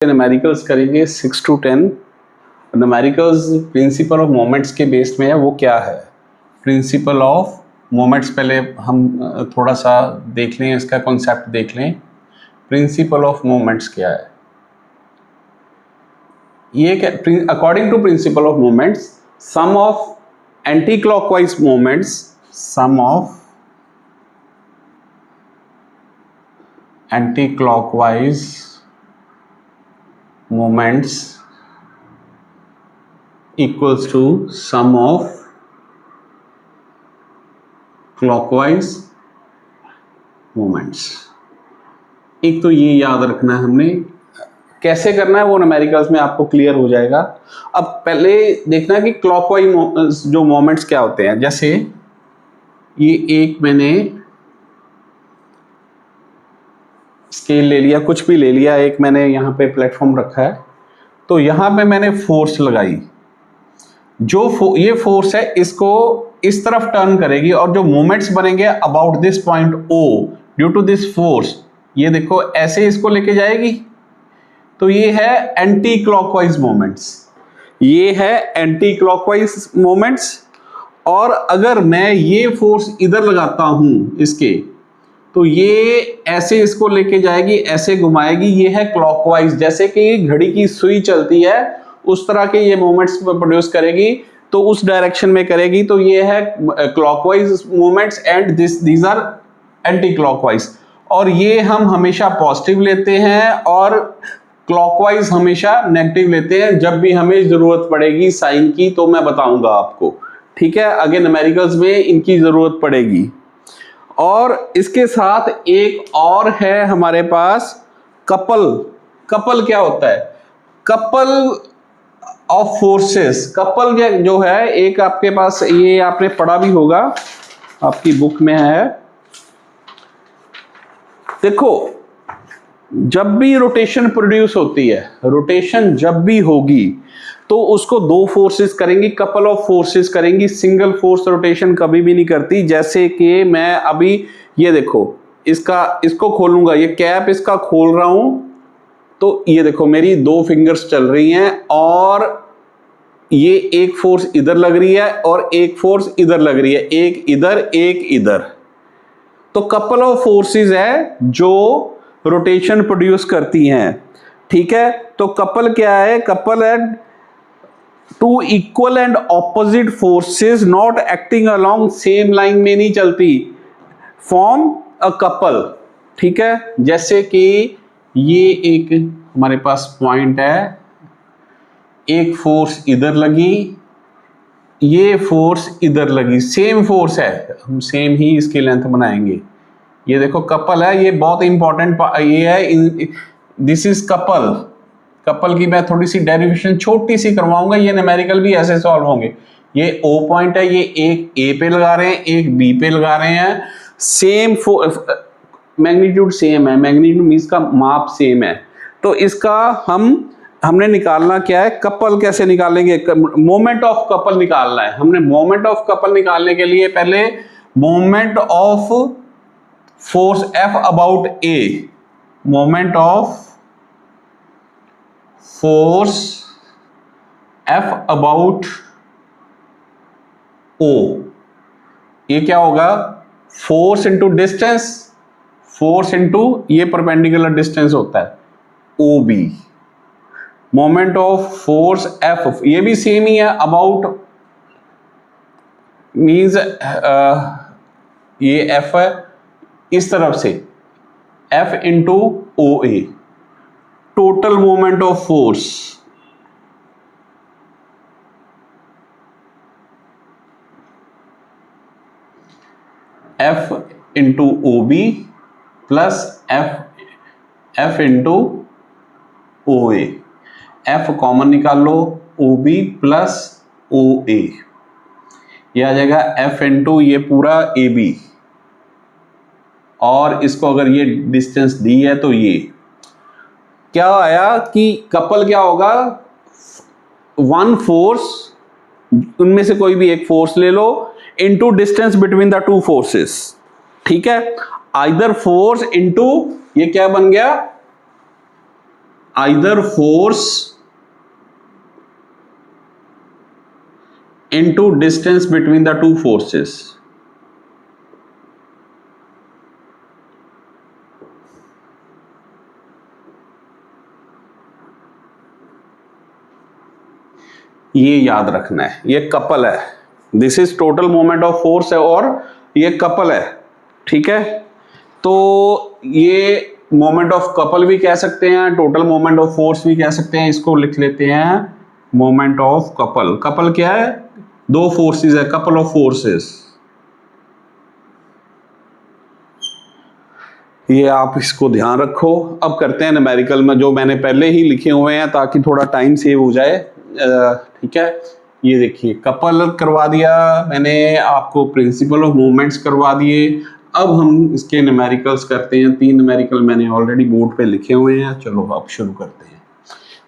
Numericals करेंगे 6 to 10। Numericals principal of moments के base में है। वो क्या है प्रिंसिपल ऑफ मोमेंट्स? पहले हम थोड़ा सा देख लें, इसका कॉन्सेप्ट देख लें। प्रिंसिपल ऑफ मोमेंट्स क्या है? ये according to principle of moments, sum of anti clockwise moments, sum of anti clockwise moments equals to sum of clockwise moments। एक तो ये याद रखना है हमने, कैसे करना है वो न्यूमेरिकल्स में आपको क्लियर हो जाएगा। अब पहले देखना कि क्लॉकवाइज जो मोमेंट्स क्या होते हैं। जैसे ये एक मैंने स्केल ले लिया, कुछ भी ले लिया, एक मैंने यहाँ पे प्लेटफॉर्म रखा है, तो यहाँ पे मैंने फोर्स लगाई। जो ये फोर्स है इसको इस तरफ टर्न करेगी और जो मोमेंट्स बनेंगे about this point O due to this force, ये देखो ऐसे इसको लेके जाएगी। तो ये है एंटी क्लॉकवाइज मोमेंट्स, ये है एंटी क्लॉकवाइज मोमेंट्स। और अगर मैं ये फोर्स इधर लगाता हूं इसके, तो ये ऐसे इसको लेके जाएगी, ऐसे घुमाएगी, ये है क्लॉकवाइज। जैसे कि घड़ी की सुई चलती है उस तरह के ये मोमेंट्स प्रोड्यूस करेगी, तो उस डायरेक्शन में करेगी। तो ये है clockwise moments and these are anti clockwise. और ये हम हमेशा पॉजिटिव लेते हैं और क्लॉकवाइज हमेशा नेगेटिव लेते हैं। जब भी हमें जरूरत पड़ेगी साइन की तो मैं बताऊंगा आपको, ठीक है? आगे न्यूमेरिकल्स में इनकी जरूरत पड़ेगी। और इसके साथ एक और है हमारे पास कपल। कपल क्या होता है? Couple of forces. कपल जो है, एक आपके पास, ये आपने पढ़ा भी होगा, आपकी बुक में है। देखो, जब भी रोटेशन प्रोड्यूस होती है, रोटेशन जब भी होगी तो उसको दो फोर्सेस करेंगी, कपल ऑफ फोर्सेस करेंगी। सिंगल फोर्स रोटेशन कभी भी नहीं करती। जैसे कि मैं अभी ये देखो, इसको खोलूंगा, ये कैप इसका खोल रहा हूं, तो ये देखो मेरी दो फिंगर्स चल रही हैं और ये एक फोर्स इधर लग रही है और एक फोर्स इधर लग रही है, एक इधर एक इधर। तो कपल ऑफ फोर्सेस है जो रोटेशन प्रोड्यूस करती हैं, ठीक है? तो कपल क्या है? कपल है two equal and opposite forces not acting along same line में नहीं चलती, फॉर्म अ कपल, ठीक है? जैसे कि ये एक हमारे पास पॉइंट है, एक फोर्स इधर लगी, ये फोर्स इधर लगी, सेम फोर्स है, हम सेम ही इसकी लेंथ बनाएंगे। ये देखो कपल है, ये बहुत इंपॉर्टेंट ये है, दिस इज कपल। कपल की मैं थोड़ी सी डेरिवेशन छोटी सी करवाऊंगा, ये न्यूमेरिकल भी ऐसे सॉल्व होंगे। ये O पॉइंट है, ये एक A पे लगा रहे हैं, एक B पे लगा रहे हैं, सेम मैग्नीट्यूड सेम है, मैग्नीट्यूड मींस का माप सेम है। तो इसका हमने निकालना क्या है? कपल कैसे निकालेंगे? मोमेंट ऑफ कपल निकालना है हमने। मोमेंट ऑफ कपल निकालने के लिए पहले moment of force F about A, moment of force F about O, ये क्या होगा? Force into distance, force into ये परपेंडिकुलर डिस्टेंस होता है OB। Moment of force F, ये भी सेम ही है, अबाउट मींस ये F है इस तरफ से, F into OA, total moment of force. F into OB plus F into OA। F common निकाल लो, OB प्लस OA, ये आ जाएगा F इंटू ये पूरा AB, और इसको अगर ये डिस्टेंस दी है तो ये क्या आया कि कपल क्या होगा? वन फोर्स, उनमें से कोई भी एक फोर्स ले लो, into distance between the two forces, ठीक है? आइदर फोर्स इनटू, ये क्या बन गया? either force into distance between the two forces. ये याद रखना है, ये कपल है, this is total moment of force है और ये कपल है, ठीक है। तो ये मोमेंट ऑफ कपल भी कह सकते हैं, टोटल मोमेंट ऑफ फोर्स भी कह सकते हैं। इसको लिख लेते हैं मोमेंट ऑफ कपल। कपल क्या है? दो फोर्सेस है, कपल ऑफ फोर्सेस। ये आप इसको ध्यान रखो। अब करते हैं न्यूमेरिकल में, जो मैंने पहले ही लिखे हुए हैं ताकि थोड़ा टाइम सेव हो जाए, ठीक है। ये देखिए कपल करवा दिया मैंने आपको, प्रिंसिपल ऑफ मोमेंट्स करवा दिए। अब हम इसके न्यूमेरिकल्स करते हैं। 3 न्यूमेरिकल मैंने ऑलरेडी बोर्ड पे लिखे हुए हैं। चलो अब शुरू करते हैं।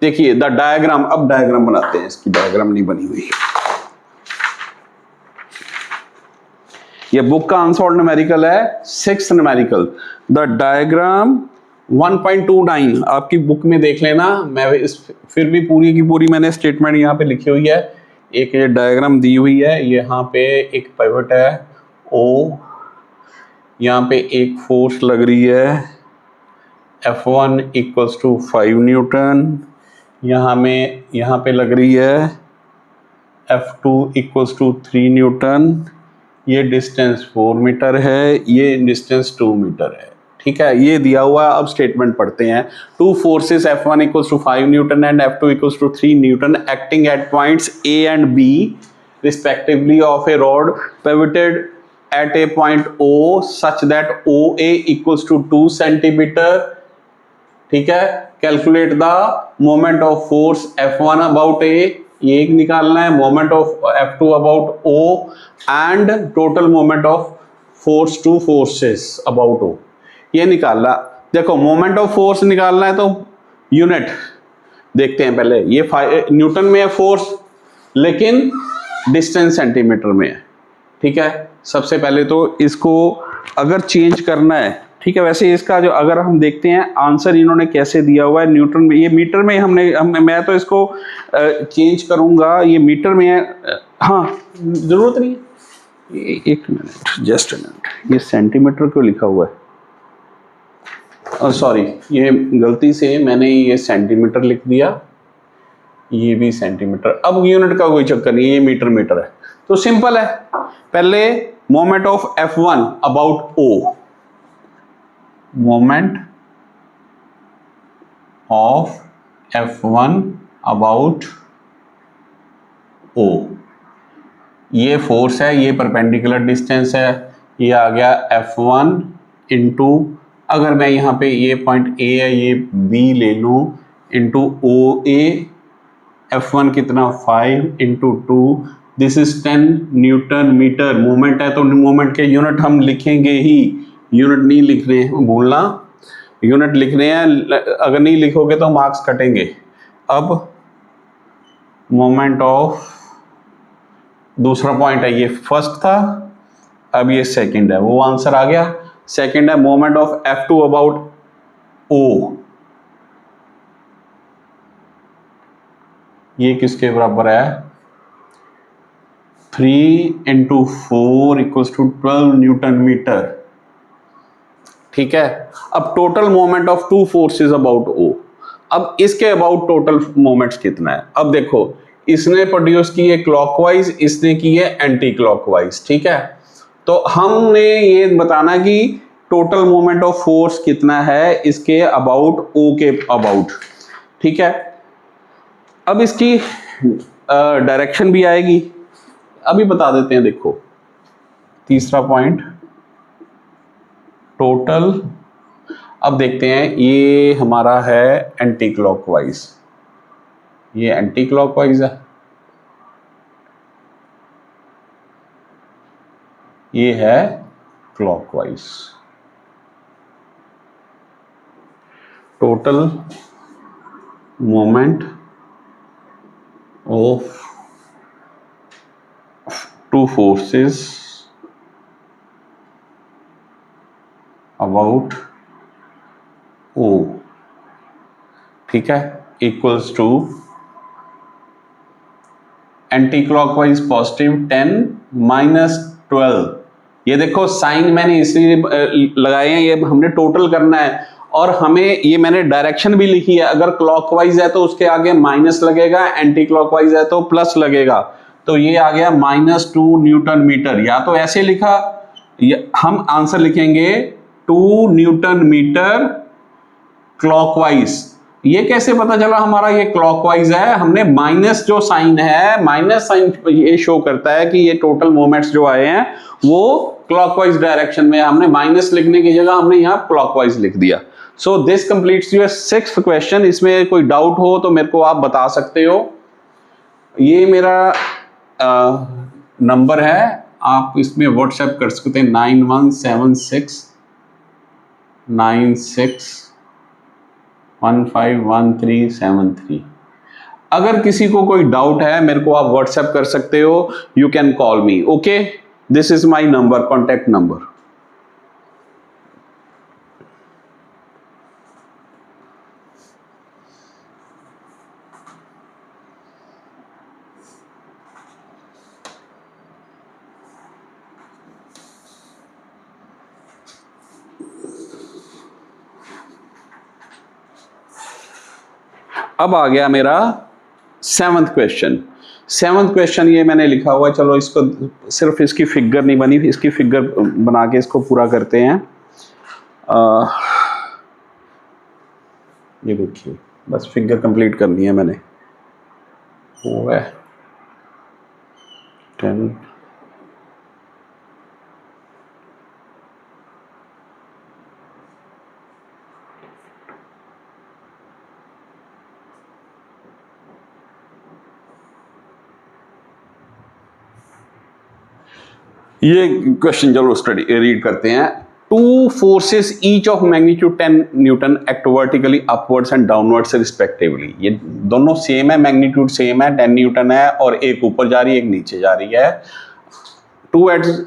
देखिए द डायग्राम, अब डायग्राम बनाते हैं। इसकी डायग्राम नहीं बनी हुई। ये बुक का अनसॉल्व्ड न्यूमेरिकल है, 6th न्यूमेरिकल। द डायग्राम 1.29 आपकी बुक में देख लेना। मैं इस फिर भी पूरी की पूरी मैंने स्टेटमेंट यहाँ पे लिखी हुई है। एक ये डायग्राम दी हुई है, यहाँ पे एक पिवट है O, यहाँ पे एक फोर्स लग रही है F1 इक्वल्स टू 5 न्यूटन, यहाँ पे लग रही है F2 इक्वल्स टू 3 न्यूटन। ये डिस्टेंस 4 मीटर है, ये डिस्टेंस 2 मीटर है, ठीक है। ये दिया हुआ। अब स्टेटमेंट पढ़ते हैं। Two forces F1 equals to 5 newton and F2 equals to 3 newton acting at points A and B respectively of a rod pivoted at a point O such that OA equals to 2 centimeter, ठीक है। Calculate the moment of force F1 about A, ये एक निकालना है, moment of F2 about O and total moment of force to forces about O, ये निकालना। देखो moment of force निकालना है तो यूनिट देखते हैं पहले। ये न्यूटन में है फोर्स, लेकिन डिस्टेंस सेंटीमीटर में है, ठीक है। सबसे पहले तो इसको अगर चेंज करना है, ठीक है। वैसे इसका जो अगर हम देखते हैं आंसर इन्होंने कैसे दिया हुआ है न्यूटन में, ये मीटर में मैं तो इसको चेंज करूंगा, ये मीटर में है। हाँ जरूरत नहीं है, एक मिनट, जस्ट मिनट, ये सेंटीमीटर क्यों लिखा हुआ है? सॉरी, ये गलती से मैंने ये सेंटीमीटर लिख दिया, ये भी सेंटीमीटर। अब यूनिट का कोई चक्कर नहीं है, ये मीटर है। तो सिंपल है, पहले moment of F1 about O, moment of F1 about O, ये फोर्स है, ये परपेंडिकुलर डिस्टेंस है, ये आ गया F1 इंटू, अगर मैं यहाँ पे ये पॉइंट A है, ये B ले लूँ, इंटू OA, F1 कितना 5 into 2, this is 10 newton metre. Moment है तो मोमेंट के यूनिट हम लिखेंगे ही, यूनिट नहीं लिख रहे हैं भूलना, यूनिट लिख रहे हैं, अगर नहीं लिखोगे तो मार्क्स कटेंगे। अब मोमेंट ऑफ, दूसरा पॉइंट है, ये फर्स्ट था, अब ये सेकंड है, वो आंसर आ गया। सेकंड है moment of F2 about O, ये किसके बराबर है? 3 into 4 equals to 12 newton metre, ठीक है। अब total moment of two forces about O, अब इसके अबाउट टोटल मोमेंट्स कितना है? अब देखो, इसने प्रोड्यूस की है क्लॉकवाइज, इसने की है एंटी क्लॉकवाइज, ठीक है। तो हमने ये बताना कि टोटल मोमेंट ऑफ फोर्स कितना है इसके अबाउट O के अबाउट, ठीक है। अब इसकी डायरेक्शन भी आएगी, अभी बता देते हैं। देखो तीसरा पॉइंट टोटल, अब देखते हैं, ये हमारा है एंटी क्लॉकवाइज, ये एंटी क्लॉकवाइज है, ये है clockwise. Total moment of two forces about O, ठीक है, equals to anti clockwise positive 10 minus 12। ये देखो साइन मैंने इसलिए लगाए हैं, ये हमने टोटल करना है और हमें ये मैंने डायरेक्शन भी लिखी है। अगर क्लॉकवाइज है तो उसके आगे माइनस लगेगा, एंटी क्लॉकवाइज है तो प्लस लगेगा। तो ये आ गया -2 न्यूटन मीटर। या तो ऐसे लिखा, हम आंसर लिखेंगे 2 न्यूटन मीटर क्लॉकवाइज। ये कैसे पता चला हमारा ये क्लॉकवाइज है? हमने माइनस जो साइन है, माइनस साइन ये शो करता है कि ये टोटल मोमेंट्स जो आए हैं वो क्लॉकवाइज डायरेक्शन में। हमने माइनस लिखने की जगह हमने यहाँ क्लॉकवाइज लिख दिया। So this completes your 6th question. इसमें कोई डाउट हो तो मेरे को आप बता सकते हो। ये मेरा नंबर है, आप इसमें व्हाट्सएप कर सकते हैं 917696151373। अगर किसी को कोई डाउट है मेरे को आप व्हाट्सएप कर सकते हो, you can call me. Okay, this is my number, contact number. अब आ गया मेरा 7th क्वेश्चन। 7th क्वेश्चन ये मैंने लिखा हुआ है, चलो इसको सिर्फ इसकी फिगर नहीं बनी, इसकी फिगर बना के इसको पूरा करते हैं। ये देखिए, बस फिगर कंप्लीट करनी है मैंने। वो है 10 ये क्वेश्चन चलो स्टडी रीड करते हैं। Two forces each of magnitude 10 Newton act vertically upwards and downwards respectively. ये दोनों सेम है, मैग्नीट्यूड सेम है, 10 न्यूटन है और एक ऊपर जा रही है एक नीचे जा रही है। Two ends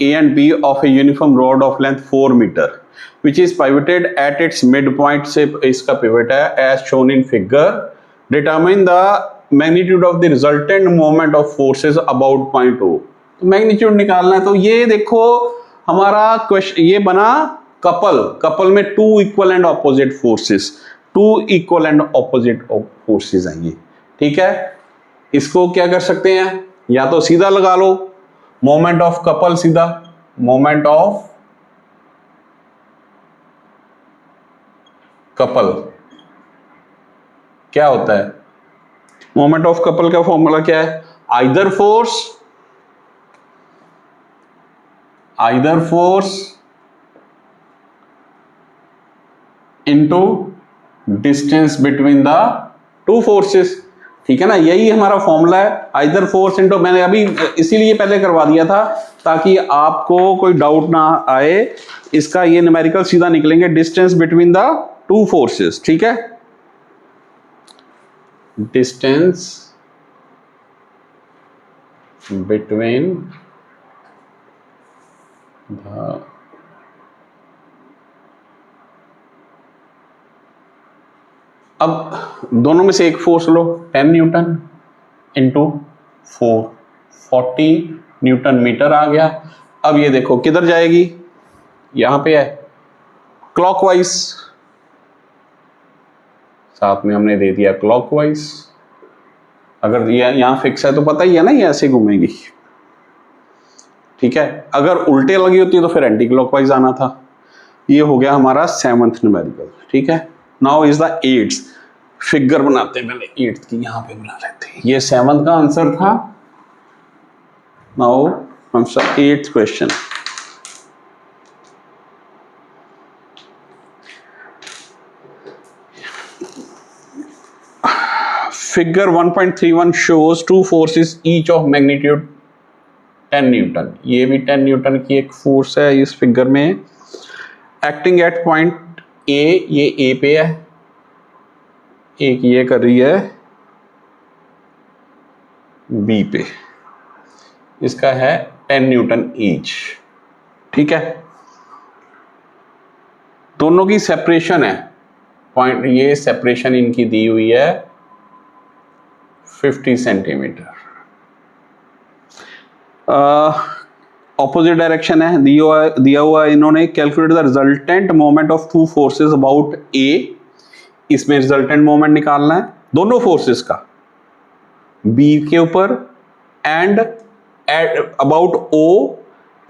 A and B of a uniform rod of length 4 meter which is pivoted at its midpoint से इसका pivot है as shown in figure. Determine the magnitude of the resultant moment of forces about point O. तो magnitude निकालना है। तो ये देखो हमारा क्वेश्चन ये बना कपल में two equal and opposite forces, हैं ये, ठीक है। इसको क्या कर सकते हैं, या तो सीधा लगा लो मोमेंट ऑफ कपल, सीधा मोमेंट ऑफ कपल क्या होता है, मोमेंट ऑफ कपल का फॉर्मूला क्या है, either force into distance between the two forces, ठीक है ना। यही हमारा फॉर्मूला है, आइदर फोर्स इनटू, मैंने अभी इसीलिए पहले करवा दिया था ताकि आपको कोई डाउट ना आए। इसका ये न्यूमेरिकल सीधा निकलेंगे, distance between the two forces, ठीक है, डिस्टेंस बिटवीन द अब दोनों में से एक फोर्स लो, 10 न्यूटन इंटू 4, 40 न्यूटन मीटर आ गया। अब ये देखो किधर जाएगी, यहां पे है क्लॉकवाइज, साथ में हमने दे दिया क्लॉकवाइज। अगर ये यहां फिक्स है तो पता ही है ना ये ऐसे घूमेगी, ठीक है। अगर उल्टे लगी होती तो फिर एंटी क्लॉकवाइज आना था। ये हो गया हमारा 7th न्यूमेरिकल, ठीक है। Now is the 8th, figure बनाते हैं पहले 8th की, यहां पे बना लेते हैं। ये 7th का आंसर था। नाउ हम 8th question, figure 1.31 shows two forces each of magnitude 10 Newton. ये भी 10 न्यूटन की एक फोर्स है इस फिगर में, एक्टिंग एट पॉइंट ए, ये ए पे है, एक ये कर रही है बी पे, इसका है 10 न्यूटन ईच, ठीक है। दोनों की सेपरेशन है पॉइंट, ये सेपरेशन इनकी दी हुई है 50 सेंटीमीटर। ऑपोजिट डायरेक्शन है, दिया हुआ इन्होंने, calculate the resultant moment of two forces about A. इसमें रिजल्टेंट मोमेंट निकालना है दोनों फोर्सेस का, बी के ऊपर and about O,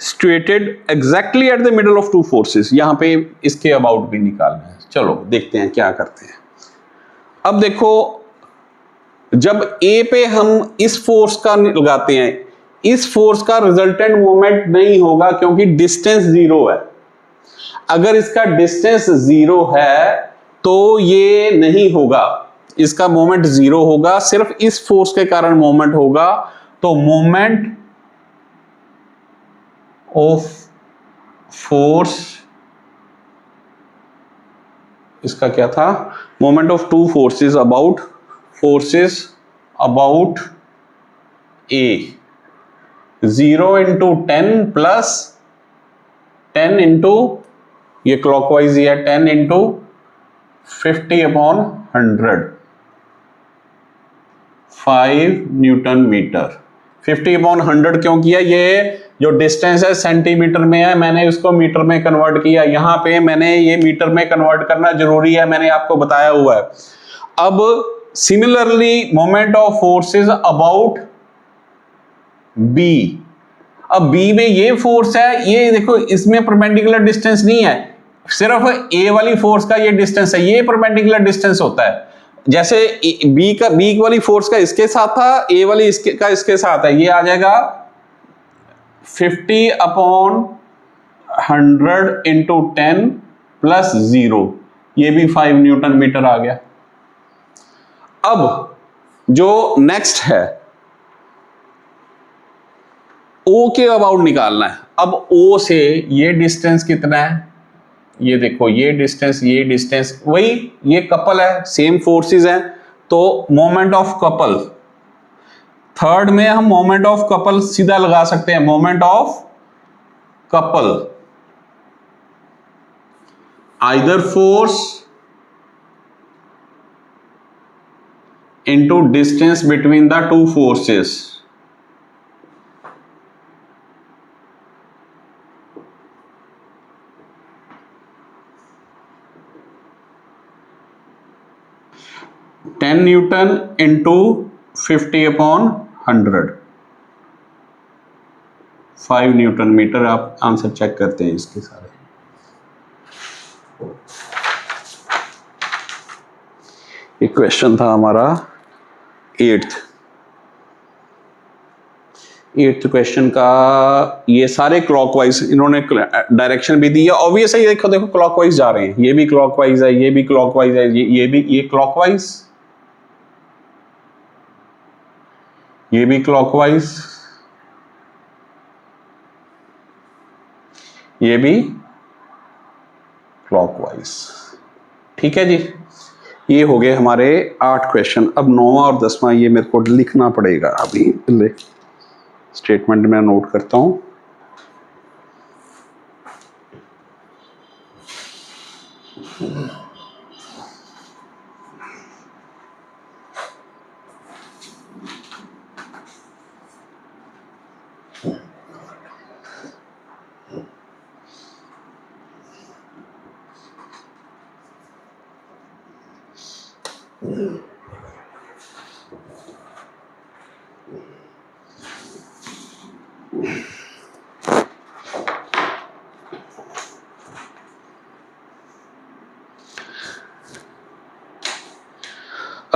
situated exactly at the middle of two forces. यहां पे इसके अबाउट भी निकालना है। चलो देखते हैं क्या करते हैं। अब देखो, जब ए पे हम इस फोर्स का लगाते हैं, इस फोर्स का रिजल्टेंट मोमेंट नहीं होगा क्योंकि डिस्टेंस जीरो है। अगर इसका डिस्टेंस जीरो है तो ये नहीं होगा, इसका मोमेंट जीरो होगा, सिर्फ इस फोर्स के कारण मोमेंट होगा। तो मोमेंट ऑफ फोर्स, इसका क्या था, moment of two forces about A, 0 into 10 plus 10 into, ये क्लॉकवाइज है, 10 into 50 upon 100, 5 newton metre. 50 upon 100 क्यों किया, ये जो डिस्टेंस है सेंटीमीटर में है, मैंने उसको मीटर में कन्वर्ट किया। यहां पे मैंने ये मीटर में कन्वर्ट करना जरूरी है, मैंने आपको बताया हुआ है। अब similarly moment of forces about B, अब बी में ये फोर्स है, ये देखो इसमें परपेंडिकुलर डिस्टेंस नहीं है, सिर्फ ए वाली फोर्स का ये डिस्टेंस है, ये परपेंडिकुलर डिस्टेंस होता है। जैसे बी वाली फोर्स का इसके साथ था, ए वाली इसके साथ है, ये आ जाएगा 50 अपॉन 100 इंटू 10 प्लस 0, ये भी 5 न्यूटन मीटर आ गया। अब जो नेक्स्ट है, ओ के अबाउट निकालना है। अब ओ से ये डिस्टेंस कितना है, ये देखो, ये डिस्टेंस वही, ये कपल है, सेम फोर्सेस हैं, तो मोमेंट ऑफ कपल, थर्ड में हम मोमेंट ऑफ कपल सीधा लगा सकते हैं, moment of couple either force into distance between the two forces. Ten newton into 50 upon 100, 5 newton metre. आप आंसर चेक करते हैं इसके सारे। ये क्वेश्चन था हमारा एट्थ क्वेश्चन का। ये सारे क्लॉकवाइज इन्होंने डायरेक्शन भी दी है, ऑब्वियस है, देखो देखो क्लॉकवाइज जा रहे हैं, ये भी क्लॉकवाइज है, ये भी क्लॉकवाइज है, ये भी, ये क्लॉकवाइज, ये भी क्लॉकवाइज, ये भी क्लॉकवाइज। ठीक है जी, ये हो गए हमारे 8 क्वेश्चन। अब 9वां और 10वां ये मेरे को लिखना पड़ेगा, अभी स्टेटमेंट में नोट करता हूं।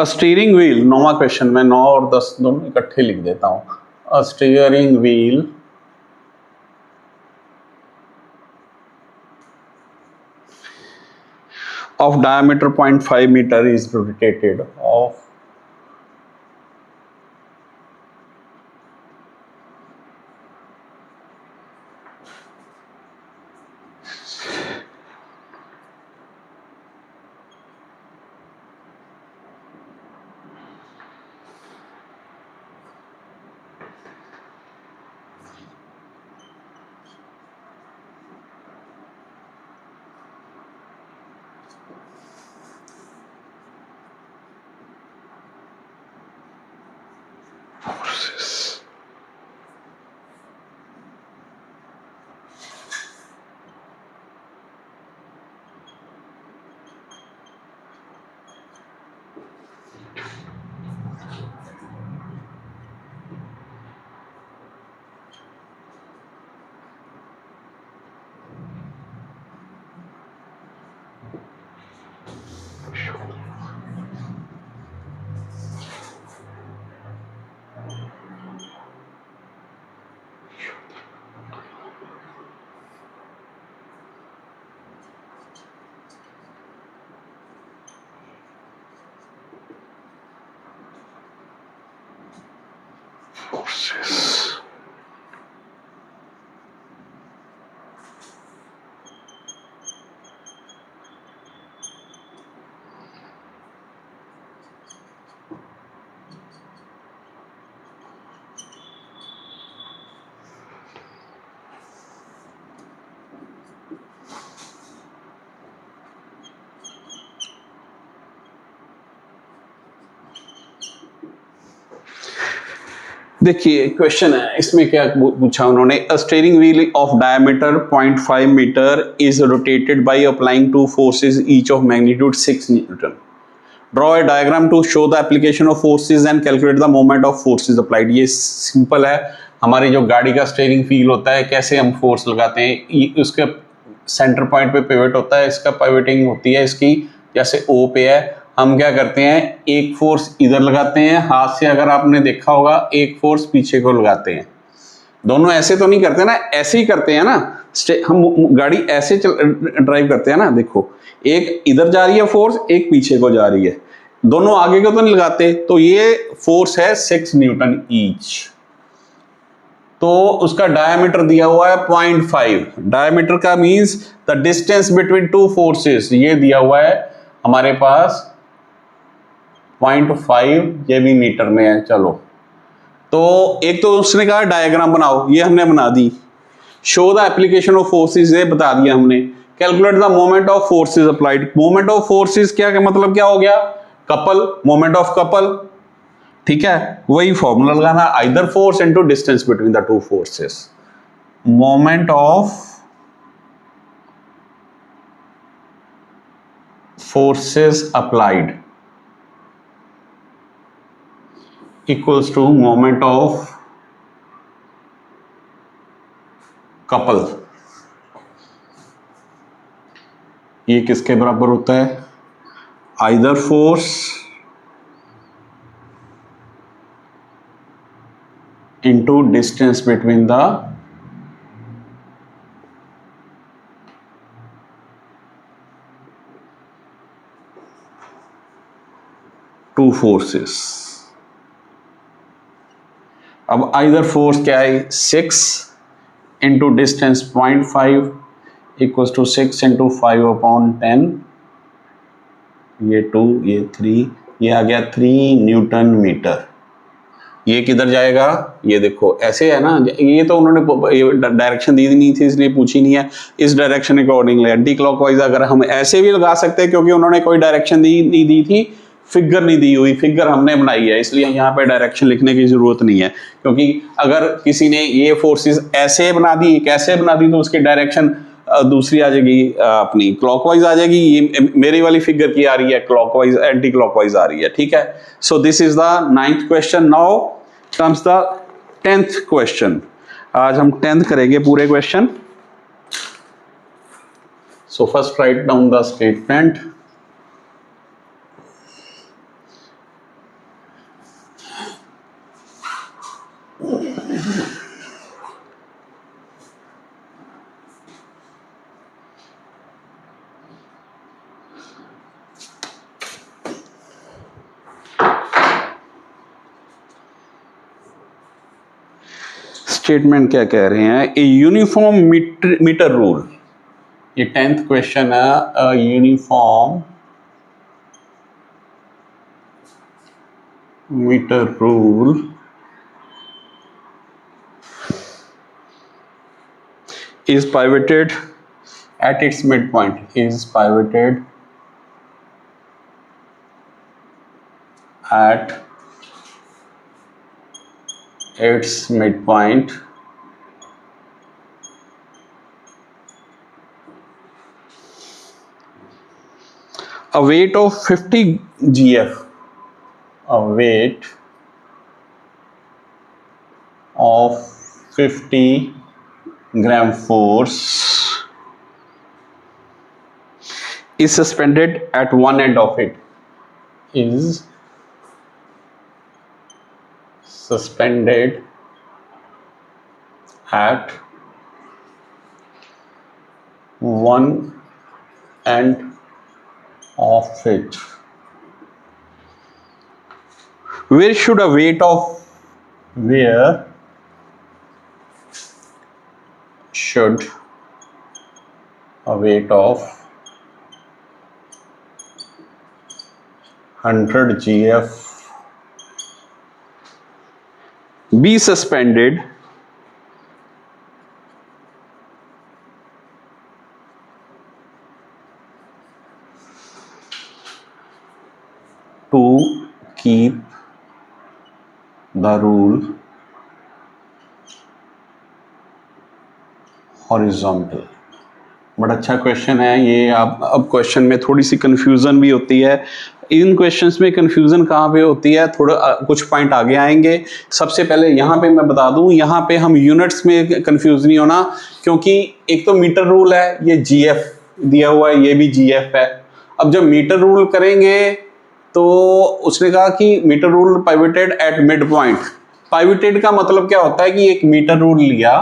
स्टीयरिंग व्हील, 9वां क्वेश्चन में 9 और 10 दोनों इकट्ठे लिख देता हूं। Steering wheel of diameter 0.5 meter is rotated of forces. देखिए क्वेश्चन है, इसमें क्या पूछा उन्होंने, a steering wheel of diameter 0.5 meter is rotated by applying two forces each of magnitude 6 newton. Draw a diagram to show the application of forces and calculate the moment of forces applied. ये simple है, हमारी जो गाड़ी का steering wheel होता है, कैसे हम फोर्स लगाते हैं, उसके सेंटर पॉइंट पे पिवट होता है, इसका पिवटिंग होती है इसकी, जैसे ओ पे है, हम क्या करते हैं, एक फोर्स इधर लगाते हैं हाथ से, अगर आपने देखा होगा एक फोर्स पीछे को लगाते हैं. दोनों ऐसे तो नहीं करते ना, ऐसे ही करते हैं ना, हम गाड़ी ऐसे ड्राइव करते हैं ना. देखो एक इधर जा रही है फोर्स, एक पीछे को जा रही है, दोनों आगे को तो नहीं लगाते. तो ये फोर्स है 6 न्यूटन ईच. तो उसका डायमीटर दिया हुआ है 0.5. डायमीटर का means the distance between two forces, ये दिया हुआ है हमारे पास 0.5, ये भी मीटर में है. चलो तो एक तो उसने कहा डायग्राम बनाओ, ये हमने बना दी. Show the application of forces, ये बता दिया हमने. Calculate the moment of forces applied. Moment of forces क्या मतलब क्या हो गया, कपल, मोमेंट ऑफ कपल. ठीक है, वही फॉर्मूला लगाना, either force into distance between the two forces. Moment of forces applied equals to moment of couple. ये किसके बराबर होता है, either force into distance between the two forces. अब आइदर फोर्स क्या है, 6 into distance 0.5 equals to 6 into 5/10. ये 2, ये 3, ये आ गया 3 न्यूटन मीटर. ये किधर जाएगा, ये देखो ऐसे है ना, ये तो उन्होंने डायरेक्शन दी नहीं थी इसलिए पूछी नहीं है. इस डायरेक्शन अकॉर्डिंगली एंटी क्लॉकवाइज अगर हम ऐसे भी लगा सकते हैं, क्योंकि उन्होंने कोई डायरेक्शन नहीं दी थी, फिगर नहीं दी हुई, फिगर हमने बनाई है, इसलिए यहाँ पे डायरेक्शन लिखने की जरूरत नहीं है. क्योंकि अगर किसी ने ये फोर्सेस ऐसे बना दी, कैसे बना दी, तो उसकी डायरेक्शन दूसरी आ जाएगी, अपनी क्लॉकवाइज आ जाएगी. ये मेरी वाली फिगर की आ रही है क्लॉकवाइज, एंटी क्लॉकवाइज आ रही है. ठीक है, so this is the 9th question. Now comes the 10th question. आज हम 10th करेंगे पूरे question. So first write down the statement. Statement क्या कह रहे हैं, ए यूनिफॉर्म मीटर रूल. ये 10th क्वेश्चन है. A uniform metre rule is pivoted at its midpoint, is pivoted at its midpoint a weight of 50 gf, a weight of 50 gram force is suspended at one end of it, is suspended at one end of it. Where should a weight of where should a weight of 100 GF be suspended to keep the rule horizontal। बड़ा अच्छा question है ये। आप अब question में थोड़ी सी confusion भी होती है। इन क्वेश्चंस में कंफ्यूजन कहाँ पे होती है, थोड़ा कुछ पॉइंट आगे आएंगे। सबसे पहले यहाँ पे मैं बता दूं, यहाँ पे हम यूनिट्स में कंफ्यूज नहीं होना, क्योंकि एक तो मीटर रूल है, ये जीएफ दिया हुआ है, ये भी जीएफ है। अब जब मीटर रूल करेंगे तो उसने कहा कि meter rule pivoted at mid point. Pivoted का मतलब क्या होता है कि एक मीटर रूल लिया,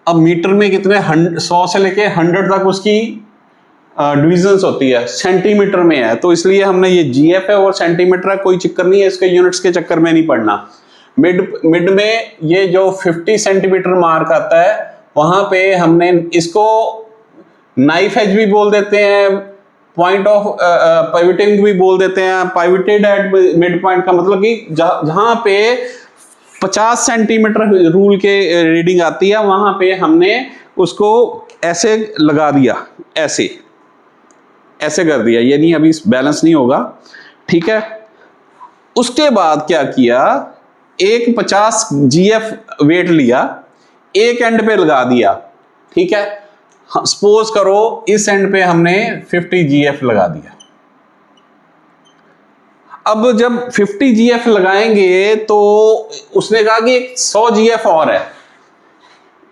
अब मीटर में कितने 100 से लेके 100 तक उसकी डिविजन्स होती है, सेंटीमीटर में है, तो इसलिए हमने ये जीएफ है और सेंटीमीटर है, कोई चक्कर नहीं है, इसके यूनिट्स के चक्कर में नहीं पड़ना। मिड में ये जो 50 सेंटीमीटर मार्क आता है, वहां पे हमने इसको नाइफ एज भी बोल देते हैं, पॉइंट ऑफ पाइवटिंग भी बोल देते हैं। पाइवटेड एट मिड पॉइंट का मतलब कि जहां पे 50 सेंटीमीटर रूल के रीडिंग आती है, वहां पे हमने उसको ऐसे लगा दिया, ऐसे ऐसे कर दिया, ये नहीं अभी बैलेंस नहीं होगा, ठीक है। उसके बाद क्या किया, एक 50 जीएफ वेट लिया, एक एंड पे लगा दिया, ठीक है। सपोज करो इस एंड पे हमने 50 जीएफ लगा दिया। अब जब 50 जीएफ लगाएंगे तो उसने कहा कि 100 जीएफ और है,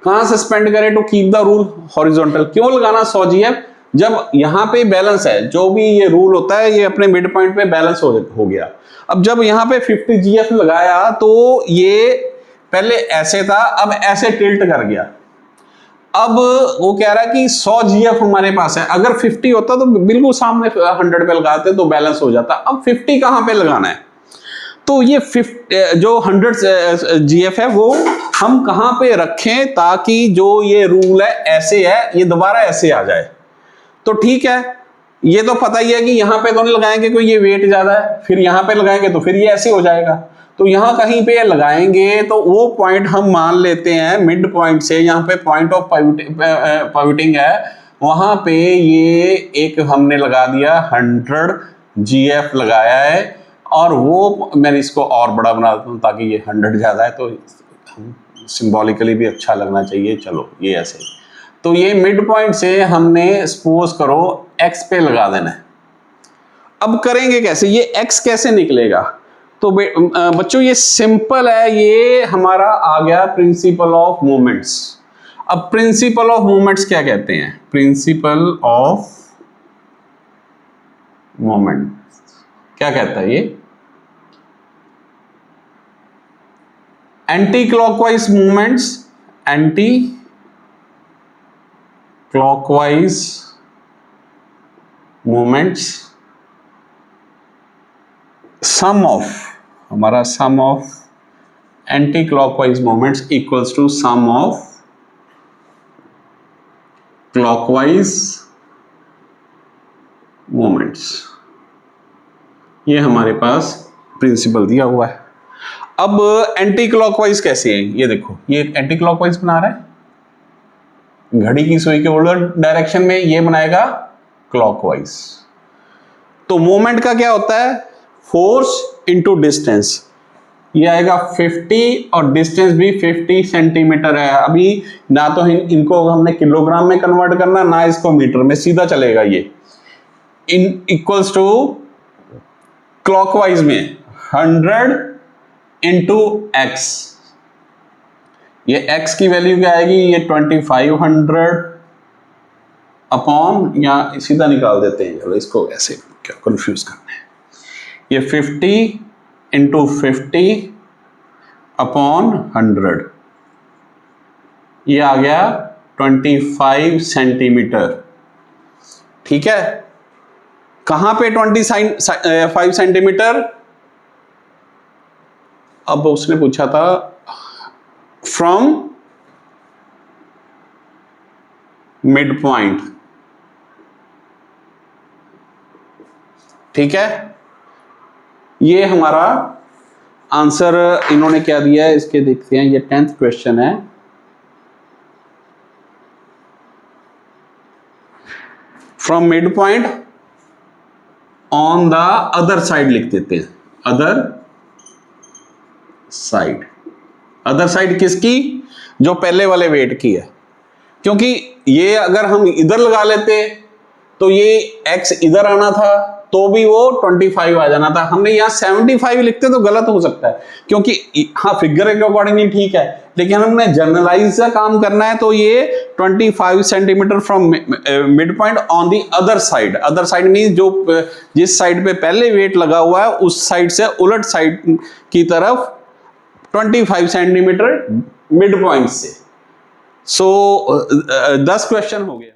कहां सस्पेंड करें to keep the rule horizontal. क्यों लगाना 100 जीएफ, जब यहां पे बैलेंस है, जो भी ये रूल होता है ये अपने मिड पॉइंट पे बैलेंस हो गया। अब जब यहां पे 50 जीएफ लगाया तो ये पहले ऐसे था, अब ऐसे टिल्ट कर गया। अब वो कह रहा है कि 100 जीएफ हमारे पास है, अगर 50 होता तो बिल्कुल सामने 100 पे लगाते तो बैलेंस हो जाता। अब 50 कहां पे लगाना है, तो ये 50 जो 100 जीएफ है वो हम कहां पे रखें ताकि जो ये रूल है ऐसे है, ये दोबारा ऐसे आ जाए। तो ठीक है, ये तो पता ही है कि यहां पे तो नहीं लगाएंगे, कोई ये वेट ज्यादा है, फिर यहां पे लगाएंगे तो फिर ये ऐसे हो जाएगा। तो यहां कहीं पे लगाएंगे तो वो पॉइंट हम मान लेते हैं मिड पॉइंट से, यहां पे पॉइंट ऑफ पाइवटिंग है, वहां पे ये एक हमने लगा दिया 100 जीएफ लगाया है, और वो मैंने इसको और बड़ा बना देता हूं ताकि ये 100 ज्यादा है तो सिंबॉलिकली भी अच्छा लगना चाहिए। चलो ये ऐसे, तो ये मिड पॉइंट से हमने सपोज करो एक्स पे लगा देना है। अब करेंगे कैसे, ये एक्स कैसे निकलेगा, तो बच्चों ये सिंपल है, ये हमारा आ गया प्रिंसिपल ऑफ मोमेंट्स। अब प्रिंसिपल ऑफ मोमेंट्स क्या कहते हैं, प्रिंसिपल ऑफ मोमेंट क्या कहता है, ये anti clockwise movements, anti clockwise movements, sum of, हमारा sum of anti clockwise movements equals to sum of clockwise movements. ये हमारे पास प्रिंसिपल दिया हुआ है। अब एंटी क्लॉकवाइज कैसे है, ये देखो, ये एंटी क्लॉकवाइज बना रहा है, घड़ी की सुई के उल्ट डायरेक्शन में, ये बनाएगा क्लॉकवाइज। तो मोमेंट का क्या होता है, फोर्स इनटू डिस्टेंस, ये आएगा 50 और डिस्टेंस भी 50 सेंटीमीटर है। अभी ना तो इनको हमने किलोग्राम में कन्वर्ट करना, ना इसको मीटर में, सीधा चलेगा ये इन इक्वल्स टू क्लॉकवाइज में 100 इंटू एक्स। ये x की वैल्यू क्या आएगी, ये 2500 अपॉन, या सीधा निकाल देते हैं, चलो इसको ऐसे क्या कंफ्यूज करना है, ये 50 इंटू 50 अपॉन 100, ये आ गया 25 सेंटीमीटर, ठीक है। कहां पे 25 सेंटीमीटर, अब उसने पूछा था फ्रॉम मिड पॉइंट, ठीक है। ये हमारा आंसर इन्होंने क्या दिया है इसके देखते हैं, ये 10th क्वेश्चन है। From mid point on the other side लिख देते हैं, अदर साइड। अदर साइड किसकी? जो पहले वाले वेट की है, क्योंकि ये अगर हम इधर लगा लेते तो ये x इधर आना था तो भी वो 25 आ जाना था। हमने यहाँ 75 लिखते तो गलत हो सकता है, क्योंकि हाँ फिगर के अकॉर्डिंगली ठीक है, लेकिन हमने जनरलाइज का काम करना है। तो ये 25 centimetre from mid point on the other side. Other side mean जो जिस साइड पे पहले वेट लगा हुआ है उस साइड से उलट साइड की तरफ 25 सेंटीमीटर मिड पॉइंट से। सो 10 क्वेश्चन हो गया।